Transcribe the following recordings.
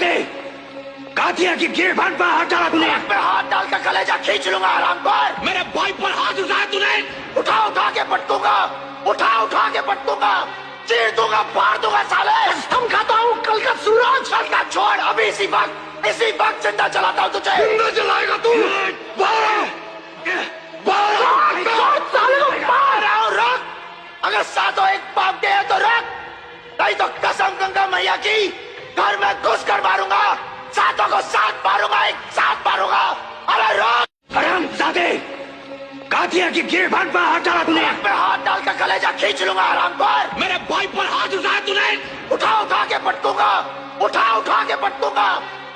हरामजादे, Katya की गिरबान पर हाथ डाला तूने। मैं हाथ डाल कर कलेजा खींच लूंगा आराम पर। मेरे भाई पर हाथ उठाया तूने। उठा उठा के पटकूंगा, उठा उठा के पटकूंगा, चीर दूंगा, फाड़ दूंगा साले। कसम खाता हूँ कल का सूरज। कल का छोड़, अभी इसी वक्त जिंदा जलाता हूँ तुझे। जिंदा जलाएगा तू। रख, अगर सातों एक पाप के है तो रख, नहीं तो कसम गंगा मैया की घर में घुस कर मारूंगा, सातों को साथ मारूंगा, एक साथ मारूंगा। अरे रख। हरामजादे, कातिया की गिरबान पर हाथ डाला तूने। मैं हाथ डाल कर कलेजा खींच लूंगा आराम पर। मेरे भाई पर हाथ उठाया तूने। उठा उठा के पटकूंगा, उठा उठा के पटकूंगा,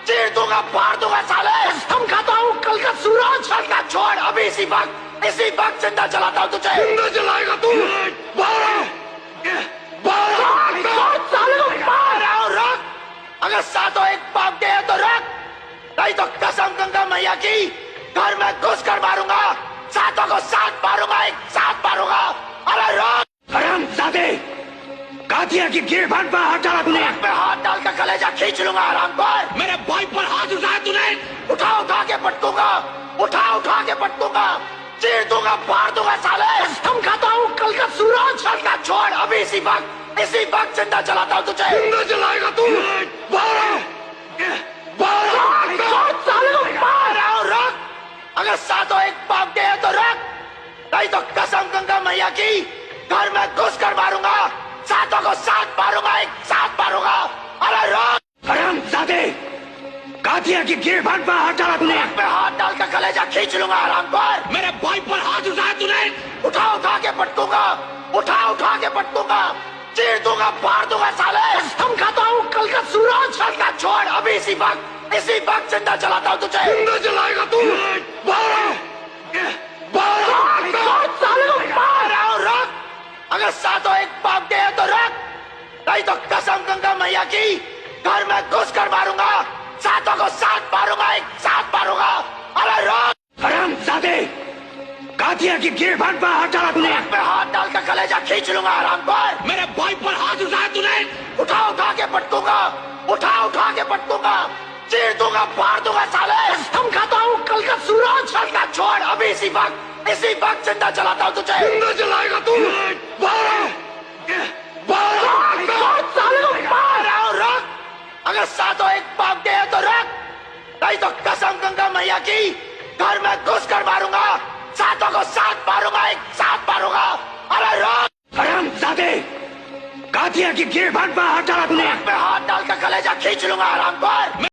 चीर दूंगा, फाड़ दूंगा साले। कसम खाता हूँ कल का सूरज। कल का छोड़, अभी इसी वक्त जिंदा जलाता हूँ तुझे। जिंदा जलाएगा तू। रख, अगर सातों एक पाप के है तो रख, नहीं तो कसम गंगा मैया की घर में घुस कर मारूंगा, सातों को साथ मारूंगा, एक साथ मारूंगा। अरे रख। हरामजादे, कातिया की गिरबान पर हाथ डाला तूने। मैं हाथ डाल कर कलेजा खींच लूंगा आराम पर। मेरे भाई पर हाथ उठाया तूने। उठा उठा के पटकूंगा, उठा उठा के पटकूंगा, चीर दूंगा, फाड़ दूंगा साले। कसम खाता हूँ कल का सूरज। कल का छोड़, अभी इसी वक्त जिंदा जलाता हूँ तुझे। जिंदा जलाएगा तू। रख, अगर सातों एक पाप के है तो रख, नहीं तो कसम गंगा मैया की घर में घुस कर मारूंगा, सातों को साथ मारूंगा, एक साथ मारूंगा। अरे रख। हरामजादे, कातिया की गिरबान पर हाथ डाला तूने। मैं हाथ डाल कर कलेजा खींच लूंगा आराम पर। मेरे भाई पर हाथ उठाया तूने। उठा उठा के पटकूंगा, उठा उठा के पटकूंगा, चीर दूंगा, फाड़ दूंगा साले। कसम खाता हूँ कल का सूरज। कल का छोड़, अभी इसी वक्त जिंदा जलाता हूँ तुझे। जिंदा जलाएगा तू। रख, अगर सातों एक पाप के है तो रख, नहीं तो कसम गंगा मैया की घर में घुस कर मारूंगा, सातों को साथ मारूंगा, एक साथ मारूंगा। अरे रख। हरामजादे, कातिया की गिरबान पर हाथ डाला तूने। मैं हाथ डाल कर कलेजा खींच लूंगा आराम पर। मेरे भाई पर हाथ उठाया तूने। उठा उठा के पटकूंगा, उठा उठा के पटकूंगा, चीर दूंगा, फाड़ दूंगा साले। कसम खाता हूँ कल का सूरज। कल का छोड़, अभी इसी वक्त जिंदा जलाता हूँ तुझे। जिंदा जलाएगा तू। रख, अगर सातों एक पाप के है तो रख, नहीं तो कसम गंगा मैया की घर में घुस कर मारूंगा, सातों को साथ मारूंगा, एक साथ मारूंगा। अरे रख। हरामजादे, कातिया की गिरबान पर हाथ डाला तूने। मैं हाथ डाल कर कलेजा खींच लूंगा आराम पर।